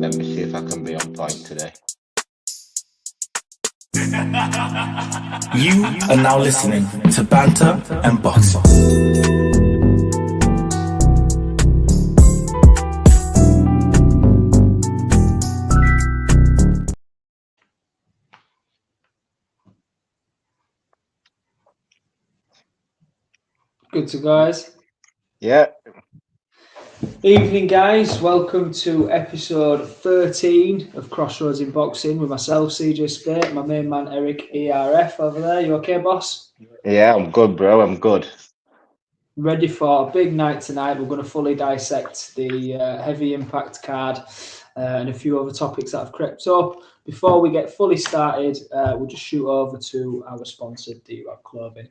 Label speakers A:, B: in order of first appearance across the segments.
A: Let me see if I can be on point today.
B: You are now listening to Banter and Boxing.
C: Good to guys.
A: Yeah.
C: Evening, guys. Welcome to episode 13 of Crossroads in Boxing with myself, CJ Spate, my main man, Eric ERF over there. You okay, boss?
A: Yeah, I'm good, bro. I'm good.
C: Ready for a big night tonight. We're going to fully dissect the heavy impact card and a few other topics that have crept up. Before we get fully started, we'll just shoot over to our sponsor, D-Rock Clothing.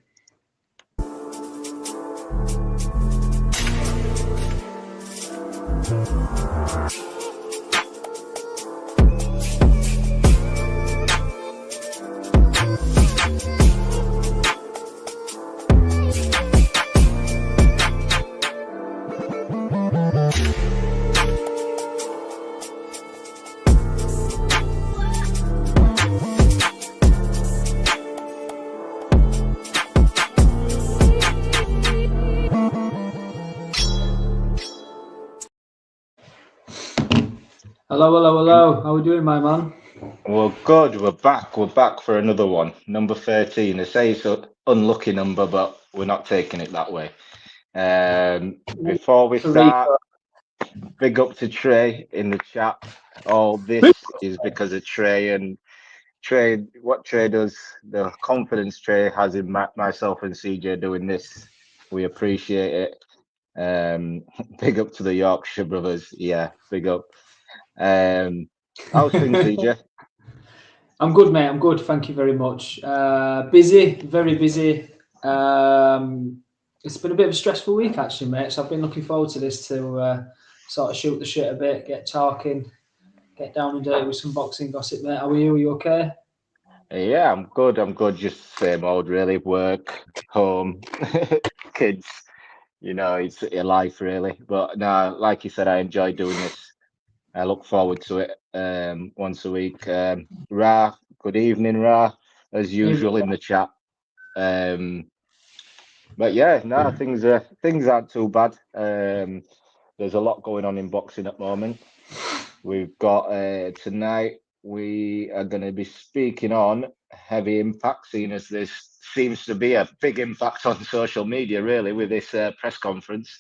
C: Hello. How are we doing, my man?
A: Well, good. We're back. We're back for another one. Number 13. They say it's an unlucky number, but we're not taking it that way. Before we start, big up to Trey in the chat. All this is because of Trey and Trey. What Trey does, the confidence Trey has in myself and CJ doing this, we appreciate it. Big up to the Yorkshire brothers. Yeah, big up. How's things, CJ?
C: I'm good, mate. I'm good. Thank you very much. Busy, very busy. It's been a bit of a stressful week, actually, mate. So I've been looking forward to this to sort of shoot the shit a bit, get talking, get down and dirty with some boxing gossip, mate. How are you? Are you okay?
A: Yeah, I'm good. Just same old, really. Work, home, kids. You know, it's your life, really. But no, like you said, I enjoy doing this. I look forward to it once a week. Ra, good evening, Ra, as usual in the chat. But yeah, no, things aren't too bad. There's a lot going on in boxing at the moment. We've got tonight. We are going to be speaking on heavy impact, seeing as there seems to be a big impact on social media, really, with this press conference.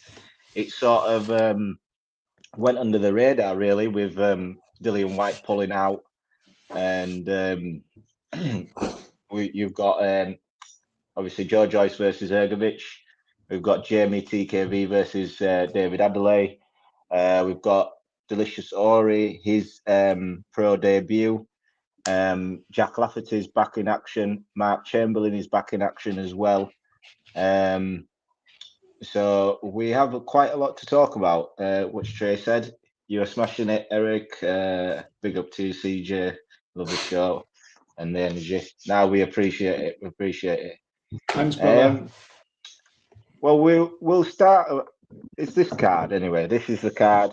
A: It sort of went under the radar, really, with Dillian White pulling out, and you've got obviously Joe Joyce versus Ergovic. We've got Jamie TKV versus David Adelaide. We've got Delicious Ori, his pro debut. Jack Lafferty's back in action. Mark Chamberlain is back in action as well. So we have quite a lot to talk about, which Trey said. You are smashing it, Eric. Big up to you, CJ. Love the show and the energy. Now we appreciate it. We appreciate it.
C: Thanks, brother.
A: Well, we'll start. It's this card anyway. This is the card.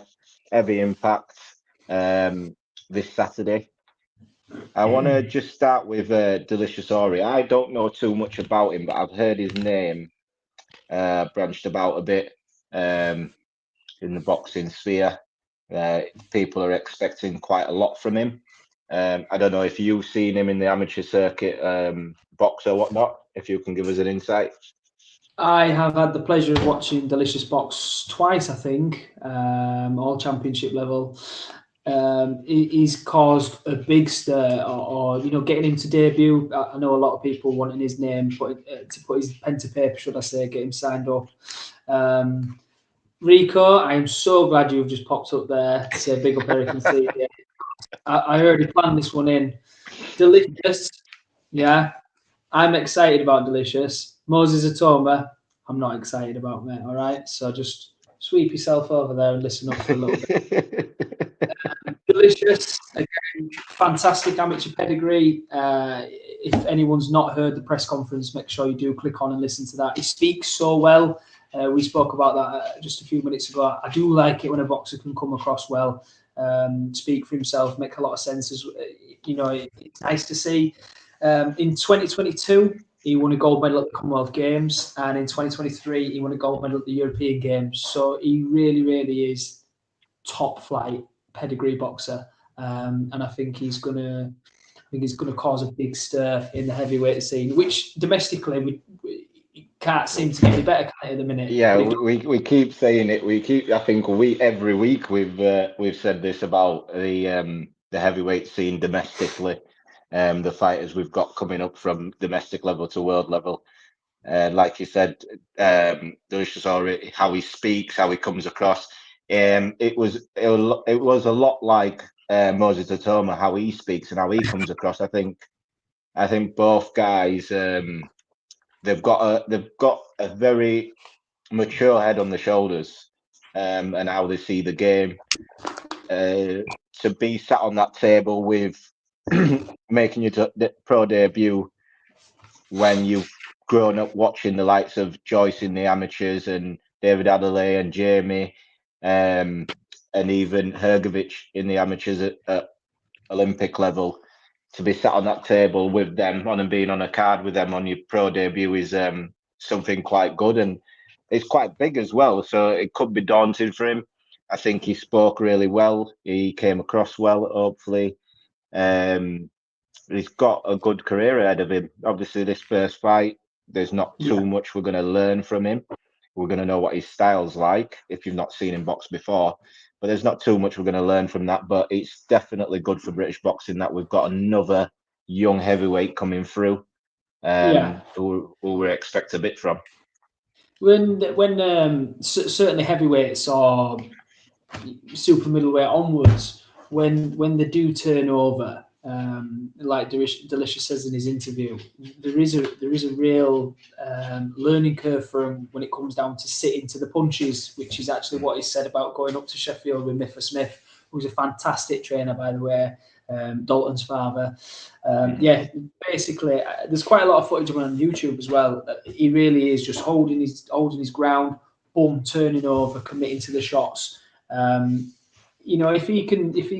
A: Heavy impact. This Saturday. I want to just start with Delicious Ori. I don't know too much about him, but I've heard his name branched about a bit in the boxing sphere. People are expecting quite a lot from him. I don't know if you've seen him in the amateur circuit, box or whatnot, if you can give us an insight.
C: I have had the pleasure of watching Delicious box twice, I think, all championship level. He's caused a big stir, or getting him to debut. I know a lot of people wanting his name, to put his pen to paper, should I say, get him signed up. Rico, I am so glad you've just popped up there to say big up Eric and see. I already planned this one in. Delicious, yeah. I'm excited about Delicious. Moses Atoma, I'm not excited about, mate. All right, so just sweep yourself over there and listen up for a little bit. Delicious, again, fantastic amateur pedigree. If anyone's not heard the press conference, make sure you do click on and listen to that. He speaks so well. We spoke about that just a few minutes ago. I do like it when a boxer can come across well. speak for himself, make a lot of sense. As you know, it's nice to see. In 2022, he won a gold medal at the Commonwealth Games, and in 2023, he won a gold medal at the European Games. So he really, really is top flight pedigree boxer, and I think he's gonna cause a big stir in the heavyweight scene, which domestically we can't seem to get any better at the minute.
A: Yeah, we keep saying it. I think every week we've said this about the heavyweight scene domestically. The fighters we've got coming up from domestic level to world level. Like you said, Delicious already, how he speaks, how he comes across. It was a lot like Moses Atoma, how he speaks and how he comes across. I think both guys they've got a very mature head on the shoulders, and how they see the game. To be sat on that table with making your pro debut when you've grown up watching the likes of Joyce in the amateurs and David Adelaide and Jamie, and even Hergovich in the amateurs at Olympic level, to be sat on that table with them and being on a card with them on your pro debut is something quite good, and it's quite big as well. So it could be daunting for him. I think he spoke really well. He came across well, hopefully. He's got a good career ahead of him. Obviously, this first fight, there's not too much we're going to learn from him. We're going to know what his style's like if you've not seen him box before. But there's not too much we're going to learn from that. But it's definitely good for British boxing that we've got another young heavyweight coming through, who we expect a bit from.
C: When certainly heavyweights or super middleweight onwards, when they do turn over, like Delicious says in his interview, there is a real learning curve from when it comes down to sitting to the punches, which is actually what he said about going up to Sheffield with Miffa Smith, who's a fantastic trainer, by the way, Dalton's father. Basically, there's quite a lot of footage of him on YouTube as well. He really is just holding his ground, boom, turning over, committing to the shots. If he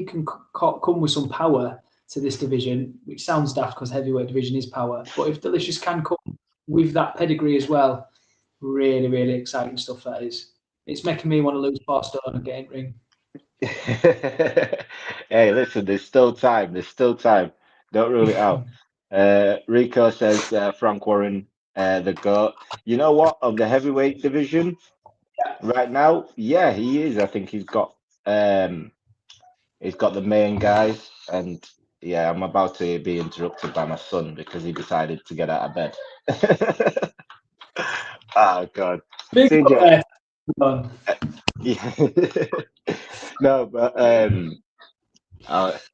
C: can come with some power to this division, which sounds daft because heavyweight division is power, but if Delicious can come with that pedigree as well, really, really exciting stuff that is. It's making me want to lose 4 stone and get in ring.
A: Hey, listen, there's still time. Don't rule it out. Rico says Frank Warren, the GOAT. You know what? Of the heavyweight division right now, yeah, he is. I think he's got the main guys, and yeah, I'm about to be interrupted by my son because he decided to get out of bed. Oh God. CJ. No, but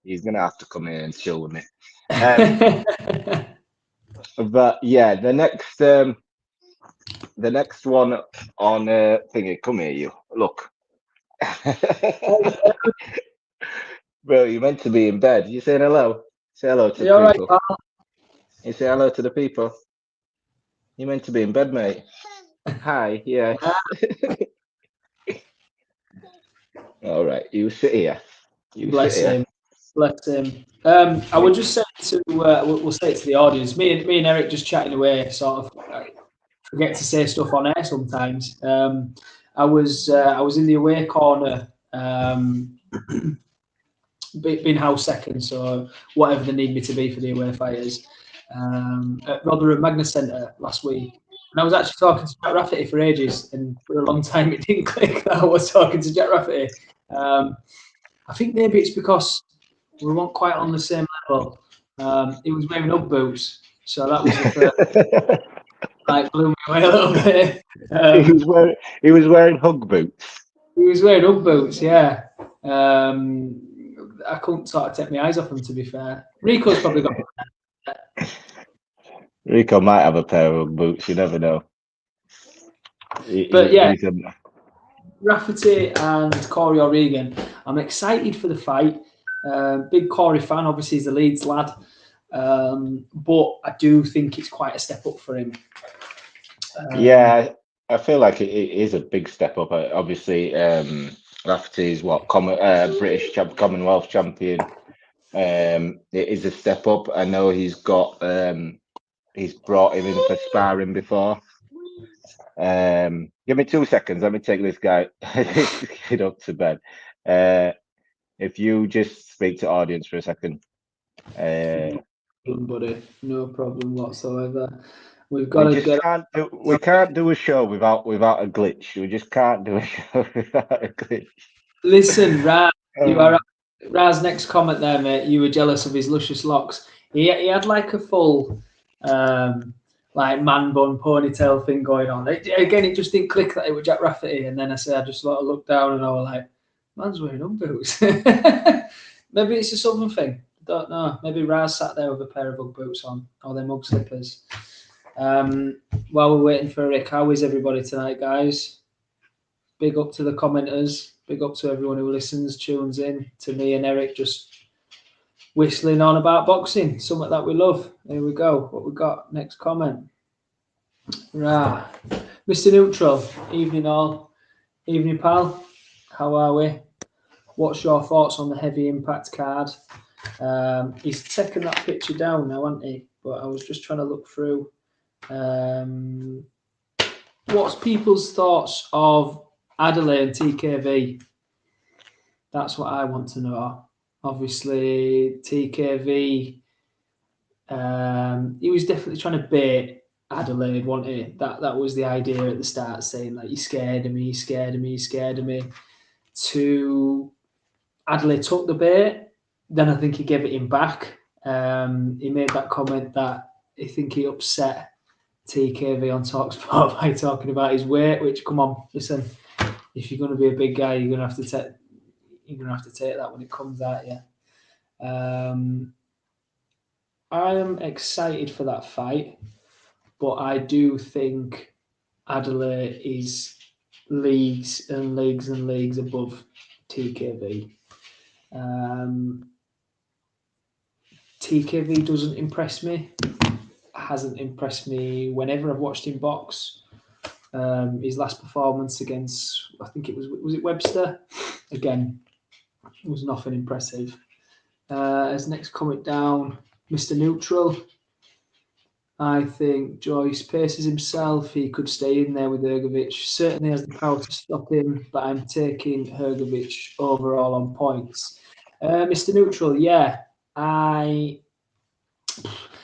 A: he's gonna have to come in and chill with me. But yeah, the next one on thingy. Come here, you. Look. Bro, you meant to be in bed. You saying hello? Say hello to the people. Right, you say hello to the people. You meant to be in bed, mate. Hi, yeah. All right, you sit here.
C: Bless him. I would just say we'll say it to the audience. Me and Eric just chatting away, sort of forget to say stuff on air sometimes. I was in the away corner, being house second, so whatever they need me to be for the away fighters, at Rotherham Magnus Centre last week. And I was actually talking to Jack Rafferty for ages, and for a long time it didn't click that I was talking to Jack Rafferty. I think maybe it's because we weren't quite on the same level. He was wearing Ugg boots, so that was the first, like, blew me away a little bit.
A: He was wearing Ugg boots.
C: He was wearing Ugg boots, yeah. I couldn't sort of take my eyes off him, to be fair. Rico's probably got.
A: Rico might have a pair of Ugg boots. You never know.
C: Rafferty and Corey O'Regan. I'm excited for the fight. Big Corey fan. Obviously, he's the Leeds lad. But I do think it's quite a step up for him.
A: Yeah, I feel like it is a big step up. Obviously, Rafferty's British Commonwealth champion. It is a step up. I know he's got he's brought him in for sparring before. Give me 2 seconds. Let me take this guy get up to bed. If you just speak to audience for a second.
C: Buddy, no problem whatsoever. We've got to get.
A: We can't do a show without a glitch. We just can't do a show without a glitch.
C: Listen, Raz, you are Raz. Next comment there, mate. You were jealous of his luscious locks. He had like a full, like man bun ponytail thing going on. It just didn't click that it was Jack Rafferty. And then I just sort of looked down and I was like, man's wearing boots. Maybe it's a southern thing. Don't know. Maybe Raz sat there with a pair of Ugg boots on, or their mug slippers. While we're waiting for Rick, how is everybody tonight, guys? Big up to the commenters. Big up to everyone who listens, tunes in, to me and Eric just whistling on about boxing, something that we love. Here we go. What we got? Next comment. Right. Mr. Neutral, evening all. Evening, pal. How are we? What's your thoughts on the heavy impact card? He's taken that picture down now, hasn't he? But I was just trying to look through. What's people's thoughts of Adelaide and TKV? That's what I want to know. Obviously, TKV, he was definitely trying to bait Adelaide, wasn't he? That was the idea at the start, saying like, you scared of me, you scared of me, you scared of me. To Adelaide took the bait. Then I think he gave it him back. He made that comment that I think he upset TKV on TalkSport by talking about his weight. Which, come on, listen, if you're going to be a big guy, you're going to have to take that when it comes at you. I am excited for that fight, but I do think Adelaide is leagues and leagues and leagues above TKV. TKV doesn't impress me. Hasn't impressed me whenever I've watched him box. His last performance against, I think it was it Webster? Again, it was nothing impressive. As next comment down, Mr. Neutral. I think Joyce paces himself. He could stay in there with Hrgovic. Certainly has the power to stop him, but I'm taking Hrgovic overall on points. Mr. Neutral, yeah. I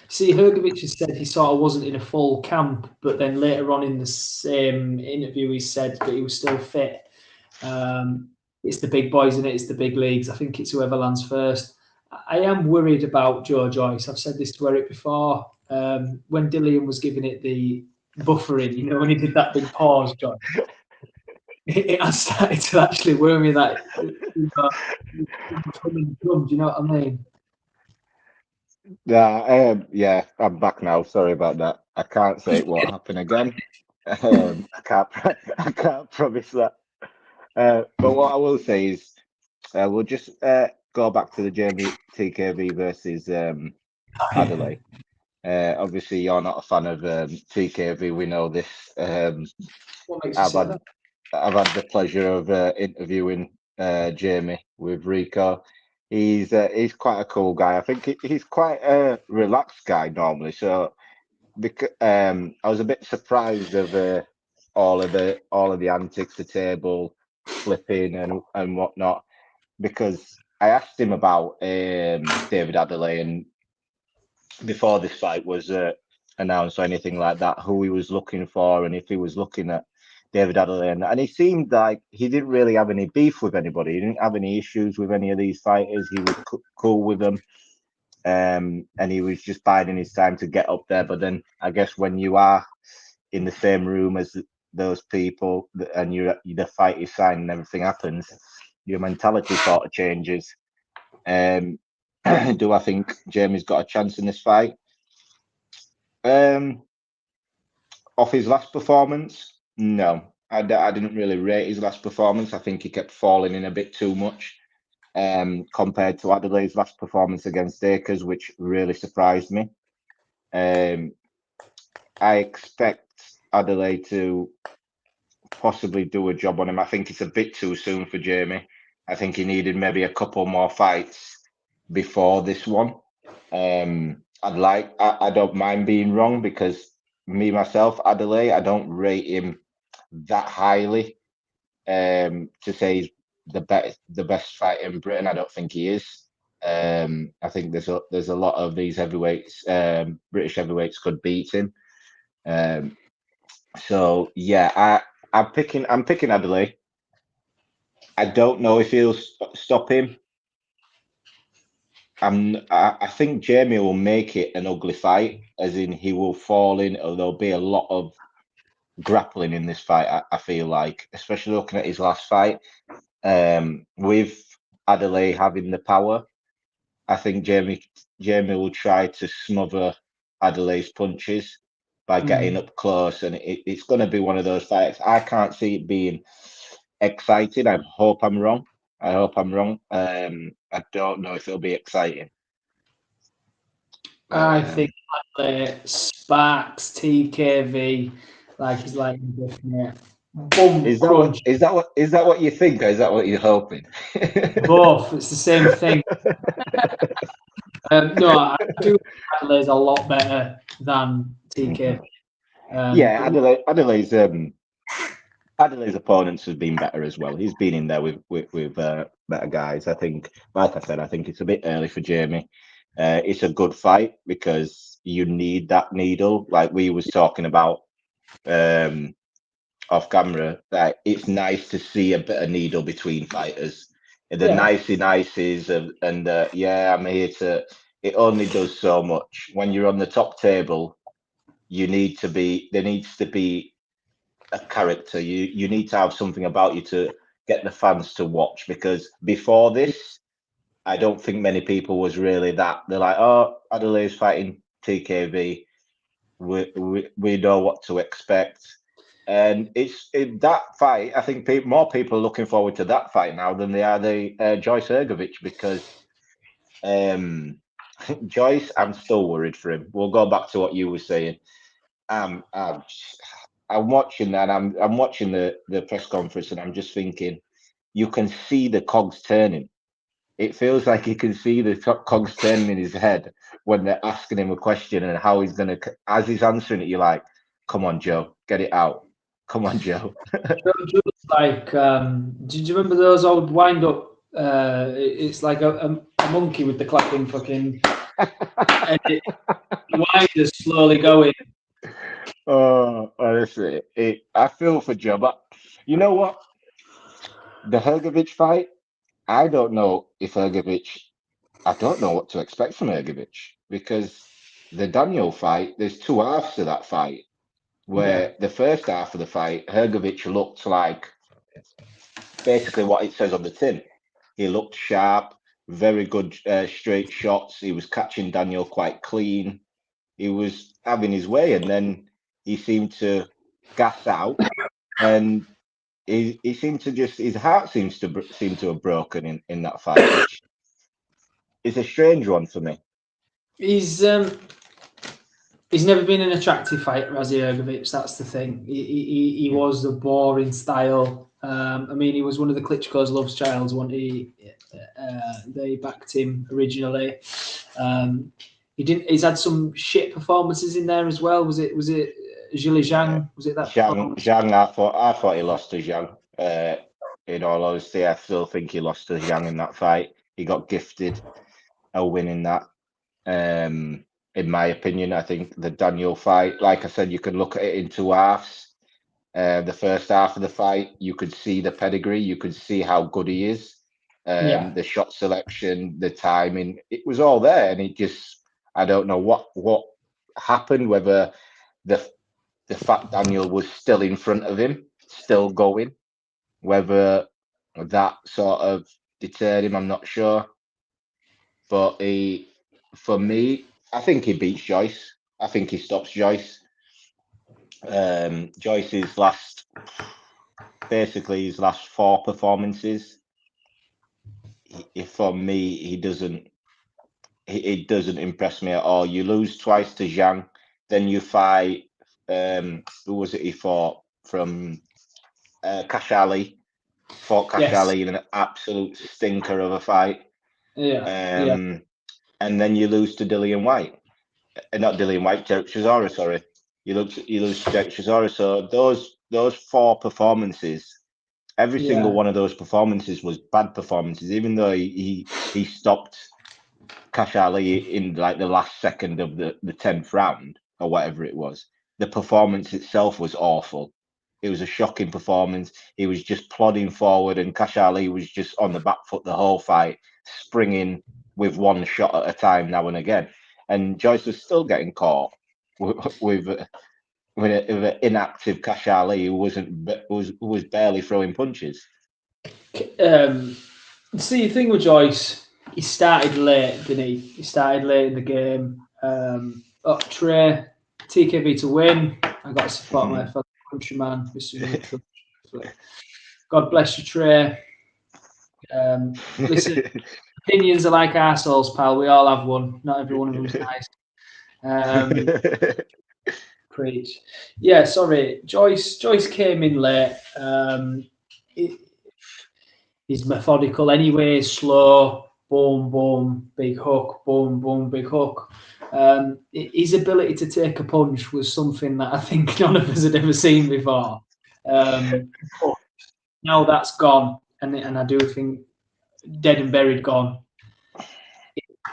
C: see Hrgovic has said he sort of wasn't in a full camp, but then later on in the same interview he said that he was still fit. It's the big boys in it, it's the big leagues. I think it's whoever lands first. I am worried about Joe Joyce. I've said this to Eric before. When Dillian was giving it the buffering, when he did that big pause, John, it has started to actually worry me that do you know what I mean?
A: Yeah, I'm back now. Sorry about that. I can't say it won't happen again. I can't promise that. But what I will say is, we'll just go back to the TKV versus Adelaide. Obviously, you're not a fan of TKV. We know this. I've had the pleasure of interviewing Jamie with Rico. He's quite a cool guy. I think he's quite a relaxed guy normally. So, I was a bit surprised of all of the antics, the table flipping and whatnot, because I asked him about David Adelaide, and before this fight was announced or anything like that, who he was looking for and if he was looking at David Adelaide. And he seemed like he didn't really have any beef with anybody. He didn't have any issues with any of these fighters. He was cool with them. And he was just biding his time to get up there. But then I guess when you are in the same room as those people and the fight is signed and everything happens, your mentality sort of changes. Do I think Jamie's got a chance in this fight? Off his last performance, no. I didn't really rate his last performance. I think he kept falling in a bit too much compared to Adelaide's last performance against Akers, which really surprised me. I expect Adelaide to possibly do a job on him. I think it's a bit too soon for Jamie. I think he needed maybe a couple more fights before this one. I don't mind being wrong, because me myself, Adelaide, I don't rate him that highly. To say he's the best fighter in Britain, I don't think he is. I think there's a lot of these heavyweights, British heavyweights, could beat him. So yeah, I'm picking Adelaide. I don't know if he'll stop him. I think Jamie will make it an ugly fight, as in he will fall in, or there'll be a lot of grappling in this fight. I feel like, especially looking at his last fight, with Adelaide having the power, I think Jamie will try to smother Adelaide's punches by getting up close, and it's going to be one of those fights. I can't see it being exciting. I hope I'm wrong. I don't know if it'll be exciting.
C: I think Sparks, TKV, like he's like definite. Boom,
A: is that what you think, or is that what you're hoping?
C: Both. It's the same thing. No, I do think Adelaide's a lot better than TKV.
A: Yeah, Adelaide's opponents have been better as well. He's been in there with better guys. I think, like I said, I think it's a bit early for Jamie. It's a good fight because you need that needle, like we was talking about off camera. That it's nice to see a bit of needle between fighters. The niceys and yeah, I'm here to. It only does so much. When you're on the top table, there needs to be a character. You need to have something about you to get the fans to watch, because before this, I don't think many people was really that. They're like, oh, Adelaide's fighting TKV. We know what to expect. And it's in that fight, I think more people are looking forward to that fight now than they are the Joyce Ergovic, because Joyce, I'm still worried for him. We'll go back to what you were saying. I'm watching that. I'm watching the press conference, and I'm just thinking, you can see the cogs turning. It feels like you can see the cogs turning in his head when they're asking him a question, and how he's gonna, as he's answering it, you're like, "Come on, Joe, get it out. Come on, Joe."
C: Just like, did you remember those old wind-up? It's like a monkey with the clapping fucking, and the wind is slowly going.
A: Oh, honestly, I feel for Joe, but you know what? The Hergovic fight, I don't know I don't know what to expect from Hergovic, because the Daniel fight, there's two halves to that fight, where the first half of the fight, Hergovic looked like basically what it says on the tin. He looked sharp, very good straight shots. He was catching Daniel quite clean. He was having his way, and then he seemed to gas out, and he seemed to just, his heart seems to have broken in that fight, which is a strange one for me.
C: He's never been an attractive fighter, has he, Ergovic? That's the thing. He was the boring style. I mean, he was one of the Klitschko's love childs when they backed him originally. He's had some shit performances in there as well. Was it Zhili Zhang? Was it that?
A: Zhang, I thought he lost to Zhang. In all honesty, I still think he lost to Zhang in that fight. He got gifted a win in that. In my opinion, I think the Daniel fight, like I said, you can look at it in two halves. The first half of the fight, you could see the pedigree, you could see how good he is. The shot selection, the timing, it was all there, and it just, I don't know what happened, whether the fact Daniel was still in front of him, still going, whether that sort of deterred him, I'm not sure. But for me, I think he beats Joyce. I think he stops Joyce. Joyce's last 4 performances, for me, he doesn't impress me at all. You lose twice to Zhang, then you fight, who was it he fought from Cash Ali. Fought Cash
C: Yes.
A: Ali in an absolute stinker of a fight.
C: Yeah.
A: And then you lose to Dillian White. Not Dillian White, Derek Chisora, sorry. You lose to Derek Chisora. So those 4 performances, every single one of those performances was bad performances, even though he stopped Cash Ali in like the last second of the 10th round or whatever it was. The performance itself was awful. It was a shocking performance. He was just plodding forward, and Cash Ali was just on the back foot the whole fight, springing with one shot at a time now and again. And Joyce was still getting caught with an inactive Cash Ali who was barely throwing punches.
C: See, the thing with Joyce, he started late, didn't he? He started late in the game. Trey, TKB to win. I got to support my fellow countryman, Mr. Neutral. God bless you, Trey. Listen, opinions are like arseholes, pal. We all have one. Not every one of them's nice. Preach. Yeah, sorry. Joyce came in late. He's methodical anyway, slow, boom, boom, big hook, boom, boom, big hook. His ability to take a punch was something that I think none of us had ever seen before. But now that's gone, and I do think dead and buried gone.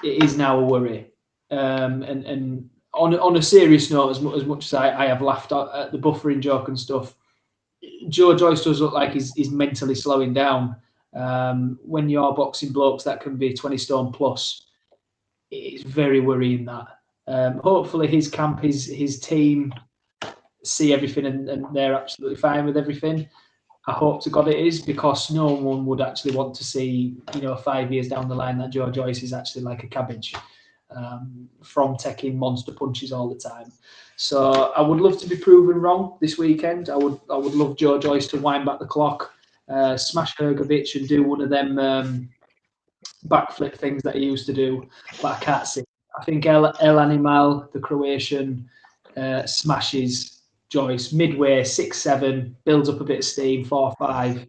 C: It is now a worry. And on a serious note, as much as I have laughed at the buffering joke and stuff, Joe Joyce does look like he's mentally slowing down. When you're boxing blokes that can be 20 stone plus, it's very worrying that. Hopefully his camp, his team see everything and they're absolutely fine with everything. I hope to God it is, because no one would actually want to see, 5 years down the line that Joe Joyce is actually like a cabbage from taking monster punches all the time. So I would love to be proven wrong this weekend. I would love Joe Joyce to wind back the clock, smash Hrgovic and do one of them backflip things that he used to do, but I can't see. I think El Animal, the Croatian, smashes Joyce midway, 6-7, builds up a bit of steam, 4-5,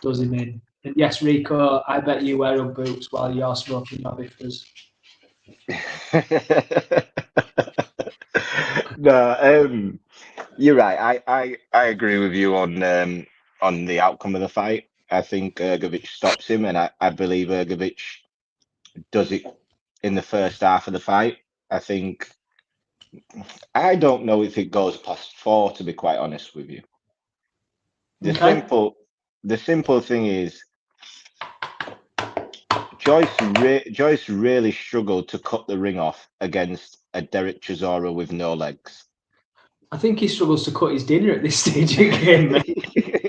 C: does him in. And yes, Rico, I bet you wear Ugg boots while you're smoking your bifters.
A: No, you're right. I agree with you on the outcome of the fight. I think Hrgovic stops him, and I believe Hrgovic does it in the first half of the fight. I don't know if it goes past 4, to be quite honest with you. The simple thing is, Joyce really struggled to cut the ring off against a Derek Chisora with no legs.
C: I think he struggles to cut his dinner at this stage again, mate.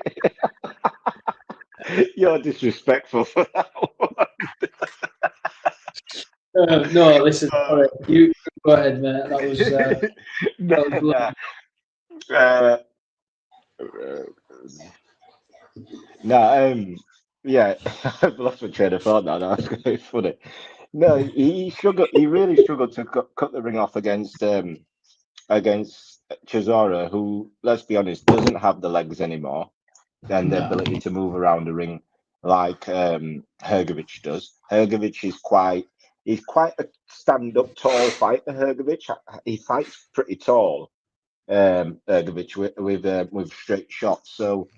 A: You're disrespectful for that one.
C: No, listen, sorry. You go ahead, mate. That was
A: yeah, I've lost my train of thought now. That's quite funny. No, he really struggled to cut the ring off against Chisora, who, let's be honest, doesn't have the legs anymore and the ability to move around the ring like Hrgovic does. Hrgovic is quite a stand-up tall fighter. Hrgovic, he fights pretty tall. Hrgovic with straight shots. So,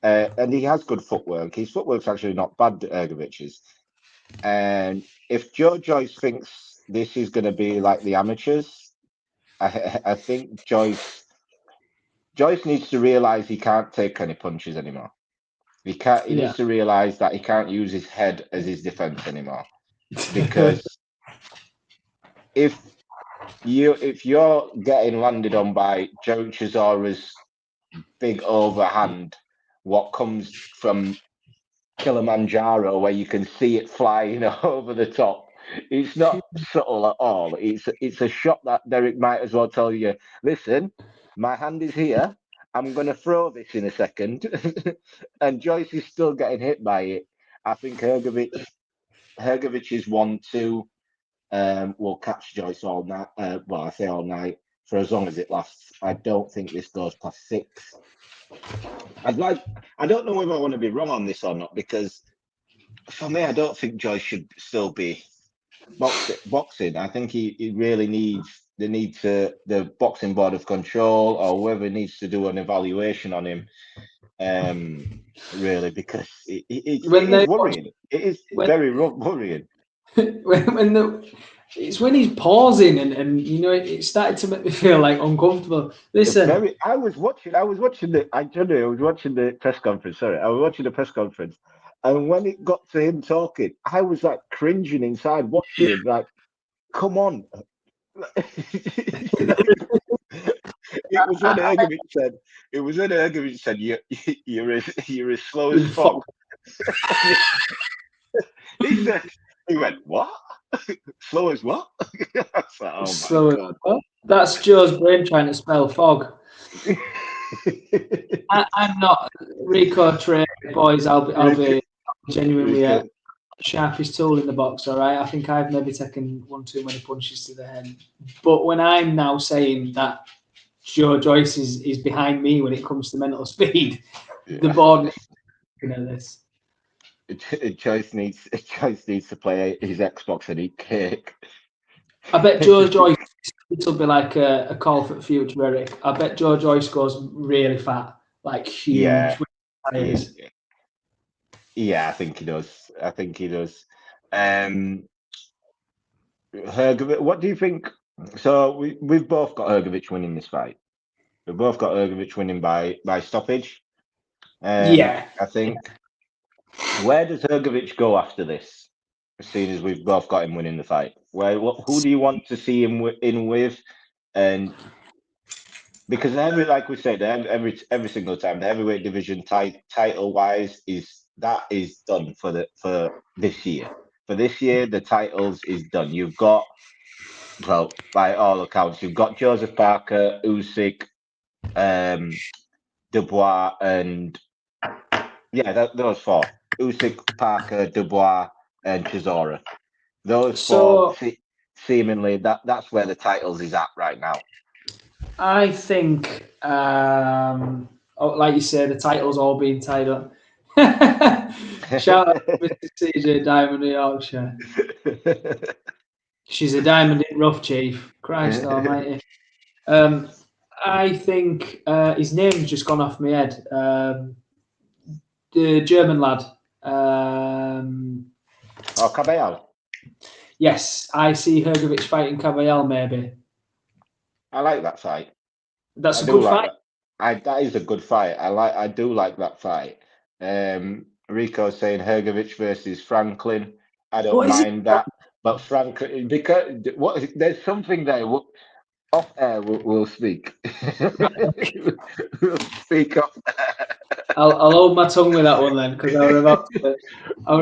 A: and he has good footwork. His footwork's actually not bad, Hrgovic's. And if Joe Joyce thinks this is going to be like the amateurs, I think Joyce needs to realize he can't take any punches anymore. He needs to realize that he can't use his head as his defense anymore. Because if you're getting landed on by Joe Chisora's big overhand, what comes from Kilimanjaro, where you can see it flying over the top, it's not subtle at all. It's a shot that Derek might as well tell you, listen, my hand is here, I'm going to throw this in a second. And Joyce is still getting hit by it. I think Hrgovic is 1-2. Will catch Joyce all night. Well, I say all night, for as long as it lasts. I don't think this goes past 6. I don't know whether I want to be wrong on this or not, because for me, I don't think Joyce should still be boxing. I think he really needs the boxing board of control, or whoever needs to do an evaluation on him. Really, because it is worrying. It is very worrying.
C: It's when he's pausing and it started to make me feel like uncomfortable. Listen,
A: I was watching the press conference. Sorry, I was watching the press conference, and when it got to him talking, I was like cringing inside watching him. Like, come on. It was when Ergovic said, "You're as slow as fog." He went, "What? Slow as what?" Like, oh
C: slow.
A: God.
C: That's Joe's brain trying to spell fog. I'm not Rico Trey, boys. I'll be genuinely sharpest tool in the box. All right, I think I've maybe taken one too many punches to the head. But when I'm now saying that Joe Joyce is behind me when it comes to mental speed, the board needs to know this.
A: Joyce needs to play his Xbox and eat cake.
C: I bet Joe Joyce, it'll be like a call for the future, Eric. I bet Joe Joyce goes really fat, like huge.
A: Yeah, I think he does. Hergovic, what do you think? So we've both got Hergovic winning this fight. We've both got Hergovic winning by stoppage. I think. Where does Hergovic go after this? Seeing as we've both got him winning the fight, who do you want to see him in with? And because like we said, every single time the heavyweight division title wise is done for this year. For this year, the titles is done. You've got, well, by all accounts, you've got Joseph Parker, Usyk, Dubois, and those four: Usyk, Parker, Dubois, and Chisora. Those four, seemingly, that's where the titles is at right now.
C: I think, like you say, the title's all being tied up. Shout out to Mr. CJ Diamond of Yorkshire. She's a diamond in rough, Chief. Christ almighty. I think his name's just gone off my head. The German lad.
A: Caballal.
C: Yes, I see Hergovic fighting Caballal, maybe.
A: I like that fight.
C: That's a good fight.
A: That is a good fight. I do like that fight. Rico's saying Hergovic versus Franklin. I don't mind that, but Franklin, because there's something there. Off air, we'll speak. We'll speak off air.
C: I'll hold my tongue with that one then, because I were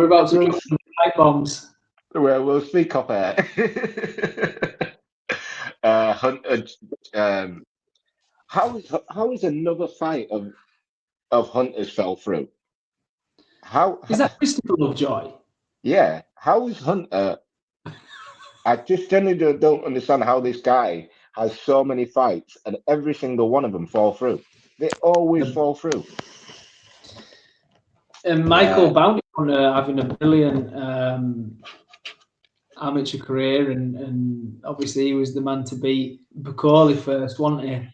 C: about to drop some pipe bombs.
A: Well, we'll speak off air. Hunter, how is another fight of Hunters fell through? How
C: is that Christopher Lovejoy?
A: Yeah, how is Hunter? I just generally don't understand how this guy has so many fights and every single one of them fall through. They always fall through.
C: And Michael Bounty having a brilliant amateur career, and obviously he was the man to beat Bacoli first, wasn't he?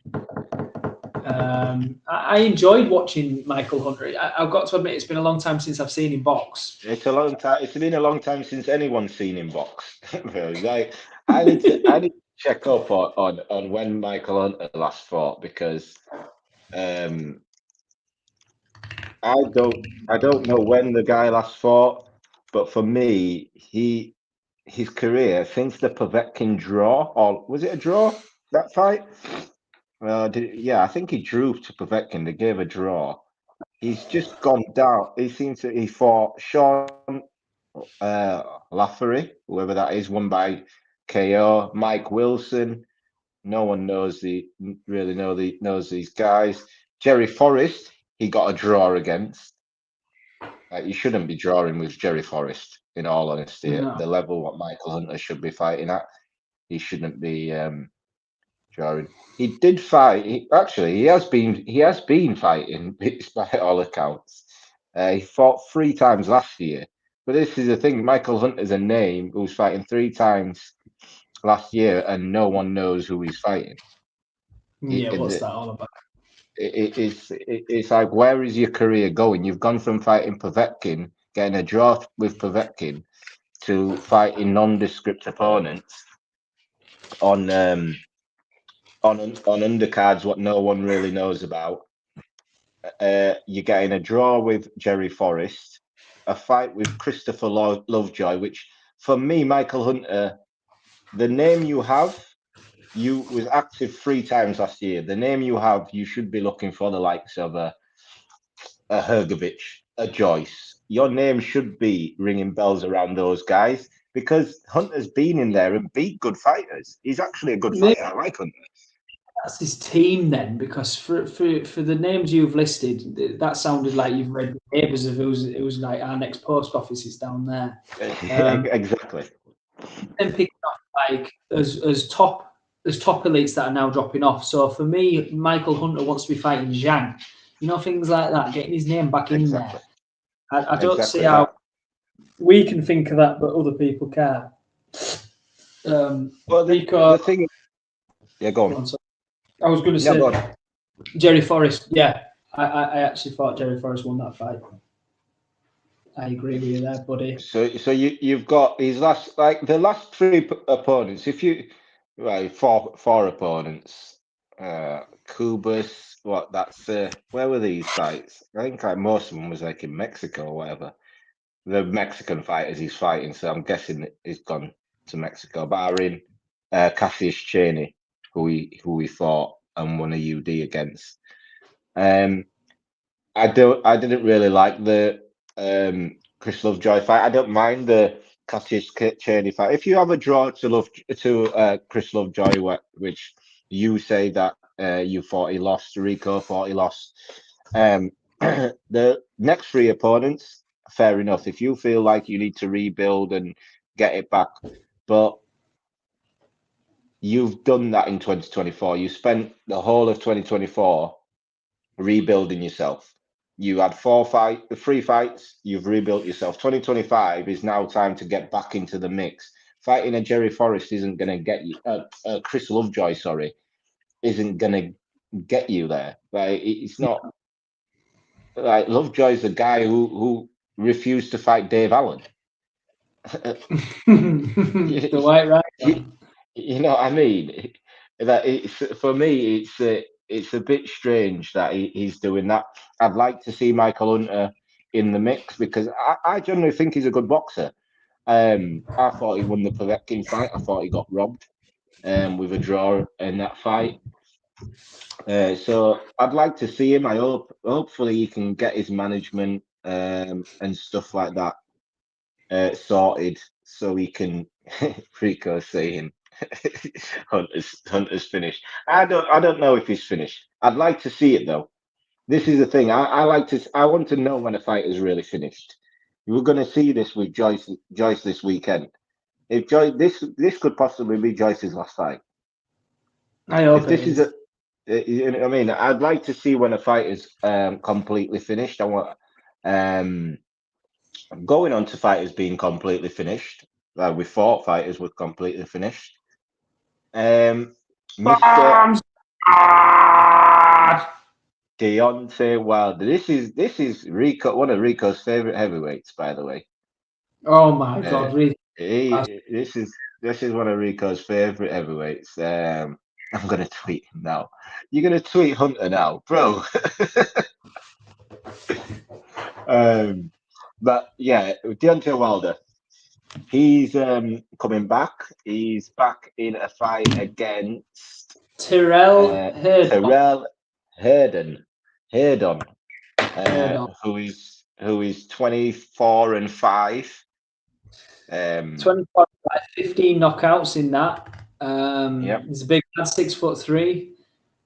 C: I enjoyed watching Michael Hunter. I've got to admit, it's been a long time since I've seen him box.
A: It's a long time. It's been a long time since anyone's seen him box. Like, I need to check up on when Michael Hunter last fought, because I don't know when the guy last fought, but for me, his career since the Povetkin draw, or was it a draw, that fight? I think he drew to Povetkin. They gave a draw. He's just gone down. He fought Sean Lafferty, whoever that is, won by KO. Mike Wilson. No one knows these guys. Jerry Forrest, he got a draw against. You shouldn't be drawing with Jerry Forrest, in all honesty.
C: No.
A: The level what Michael Hunter should be fighting at, he shouldn't be Drawing. He did fight. He has been fighting by all accounts. He fought 3 times last year. But this is the thing: Michael Hunter's a name who's fighting 3 times last year, and no one knows who he's fighting.
C: Yeah, what's that all about?
A: It's like, where is your career going? You've gone from fighting Povetkin, getting a draw with Povetkin, to fighting nondescript opponents on undercards what no one really knows about. You're getting a draw with Jerry Forrest, a fight with Christopher Lovejoy, which for me, Michael Hunter, the name you have, you was active 3 times last year. The name you have, you should be looking for the likes of a Hergovich, a Joyce. Your name should be ringing bells around those guys because Hunter's been in there and beat good fighters. He's actually a good fighter. I like Hunter.
C: That's his team then, because for the names you've listed, that sounded like you've read the papers of it was like our next post office is down there.
A: Exactly.
C: And picking up like as top elites that are now dropping off. So for me, Michael Hunter wants to be fighting Zhang. You know, things like that, getting his name back in there. I don't see how we can think of that, but other people can't.
A: Well, the thing, yeah, go on.
C: I was going to say Jerry Forrest. Yeah, I actually thought Jerry Forrest won that fight. I agree with you there, buddy.
A: So you've got his last, like the last 3 opponents. If you four opponents, Kubas. Where were these fights? I think like most of them was like in Mexico or whatever. The Mexican fighters he's fighting, so I'm guessing he's gone to Mexico. Barring Cassius Chaney, who he fought and won a UD against. I didn't really like the Chris Lovejoy fight. I don't mind the Cassius Chaney fight. If you have a draw to Chris Lovejoy, which you say that you thought he lost, Rico thought he lost, the next 3 opponents, fair enough. If you feel like you need to rebuild and get it back, but you've done that in 2024. You spent the whole of 2024 rebuilding yourself. You had 3 fights. You've rebuilt yourself. 2025 is now time to get back into the mix. Fighting a Jerry Forrest isn't going to get you. Chris Lovejoy, isn't going to get you there. Like, it's not. Like, Lovejoy's the guy who refused to fight Dave Allen.
C: The white right.
A: You know what I mean? That for me, it's a bit strange that he's doing that. I'd like to see Michael Hunter in the mix because I generally think he's a good boxer. I thought he won the Povetkin fight. I thought he got robbed with a draw in that fight. So I'd like to see him. Hopefully he can get his management and stuff like that sorted so he can Rico saying Hunter's finished. I don't know if he's finished. I'd like to see it though. This is the thing. I want to know when a fight is really finished. We're going to see this with Joyce this weekend. If this could possibly be Joyce's last fight.
C: I hope
A: this is you know what I mean, I'd like to see when a fight is completely finished. I want going on to fighters being completely finished. We fought fighters were completely finished. Mr. Deontay Wilder. This is Rico, one of Rico's favorite heavyweights, by the way.
C: Oh my God, really?
A: This is one of Rico's favorite heavyweights. I'm gonna tweet him now. You're gonna tweet Hunter now, bro. But yeah, Deontay Wilder. He's coming back. He's back in a fight against
C: Terrell
A: Herden, who is 24-5.
C: 25, 15 knockouts in that.
A: Yep.
C: He's a big man, 6'3",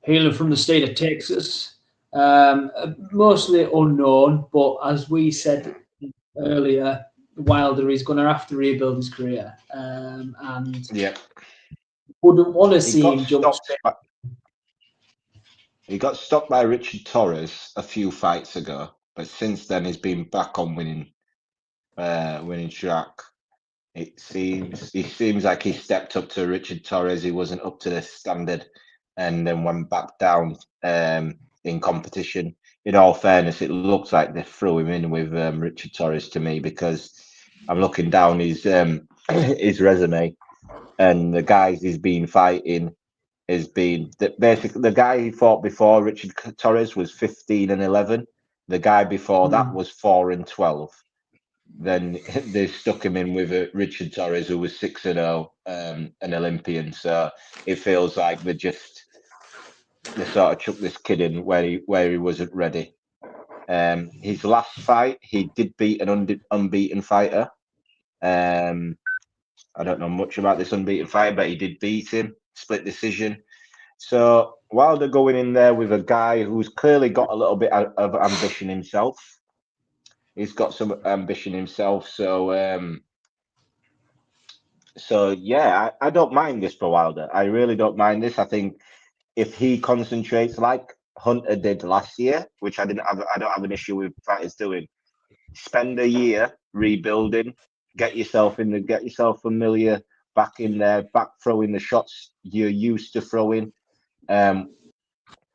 C: hailing from the state of Texas. Mostly unknown, but as we said earlier, Wilder is going to have to rebuild his career, and
A: yeah,
C: wouldn't want to see him jump straight.
A: He got stopped by Richard Torres a few fights ago, but since then he's been back on winning track. He seems like he stepped up to Richard Torres. He wasn't up to the standard, and then went back down in competition. In all fairness, it looks like they threw him in with Richard Torres to me, because I'm looking down his his resume, and the guys he's been fighting has been basically the guy he fought before Richard Torres was 15-11. The guy before that was 4-12. Then they stuck him in with Richard Torres, who was 6-0, an Olympian. So it feels like they sort of chucked this kid in where he wasn't ready. His last fight, he did beat an unbeaten fighter. I don't know much about this unbeaten fighter, but he did beat him, split decision. So Wilder going in there with a guy who's clearly got a little bit of ambition himself. He's got some ambition himself. So yeah, I don't mind this for Wilder. I really don't mind this. I think if he concentrates like Hunter did last year, which I don't have an issue with fighters doing, spend a year rebuilding, get yourself familiar, back in there, back throwing the shots you're used to throwing.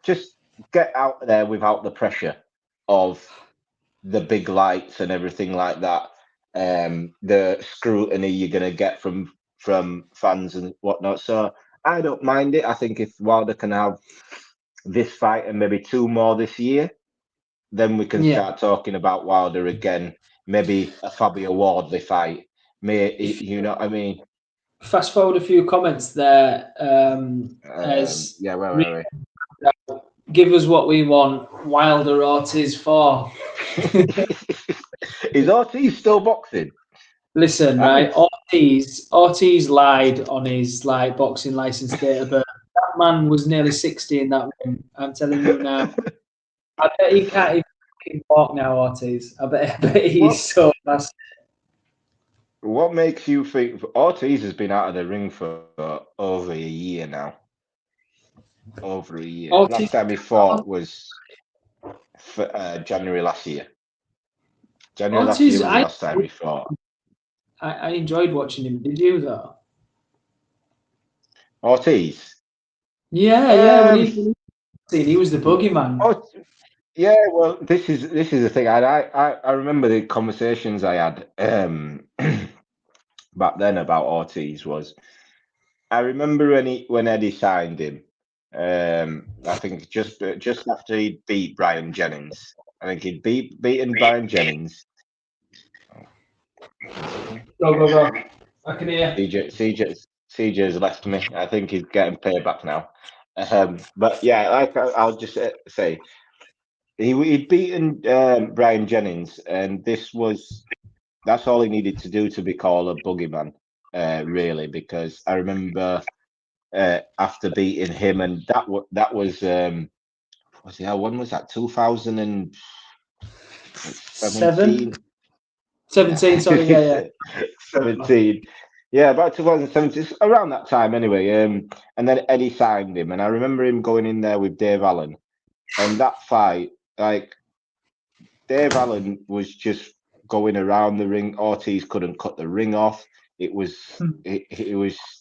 A: Just get out there without the pressure of the big lights and everything like that. The scrutiny you're gonna get from fans and whatnot. So I don't mind it. I think if Wilder can have this fight and maybe 2 more this year, then we can start talking about Wilder again. Maybe a Fabio Wardley fight. You know what I mean?
C: Fast forward a few comments there.
A: Yeah, where are we?
C: Give us what we want. Wilder Ortiz 4.
A: Is Ortiz still boxing?
C: Listen, right? Ortiz lied on his boxing license date of birth. That man was nearly 60 in that ring. I'm telling you now. I bet he can't even walk now, Ortiz. I bet he's so fast.
A: What makes you think Ortiz has been out of the ring for over a year now? Over a year. Last time he fought was January last year. January last year was the last time he fought.
C: I enjoyed watching him. Did you though?
A: Ortiz?
C: Yeah. When he was the boogeyman.
A: Yeah, well, this is the thing. I remember the conversations I had back then about Ortiz was. I remember when Eddie signed him. I think just after he beat Brian Jennings. I think he'd beaten Brian Jennings.
C: Go. I can hear.
A: CJ's left me. I think he's getting payback now. But yeah, like I'll just say, he'd beaten Brian Jennings, and that's all he needed to do to be called a boogeyman, really, because I remember after beating him, and that was when was that? 2017.
C: 17, sorry, yeah.
A: 17. Yeah, about 2017, around that time anyway. And then Eddie signed him, and I remember him going in there with Dave Allen, and that fight, like Dave Allen was just going around the ring. Ortiz couldn't cut the ring off. It was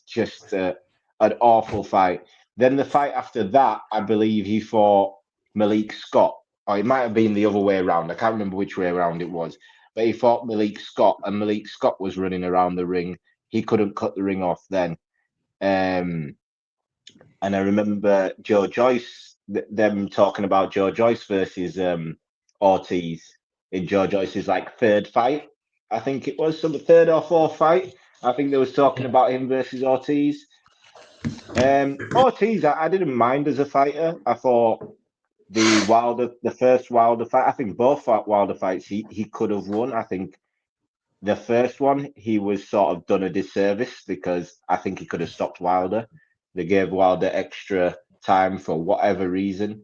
A: just an awful fight. Then the fight after that, I believe he fought Malik Scott, or it might have been the other way around. I can't remember which way around it was. But he fought Malik Scott, and Malik Scott was running around the ring. He couldn't cut the ring off then. And I remember Joe Joyce, them talking about Joe Joyce versus Ortiz in Joe Joyce's third fight. I think it was some third or fourth fight. I think they was talking about him versus Ortiz. Ortiz, I didn't mind as a fighter. I thought the first Wilder fight, I think both Wilder fights he could have won. I think the first one he was sort of done a disservice because I think he could have stopped Wilder. They gave Wilder extra time for whatever reason.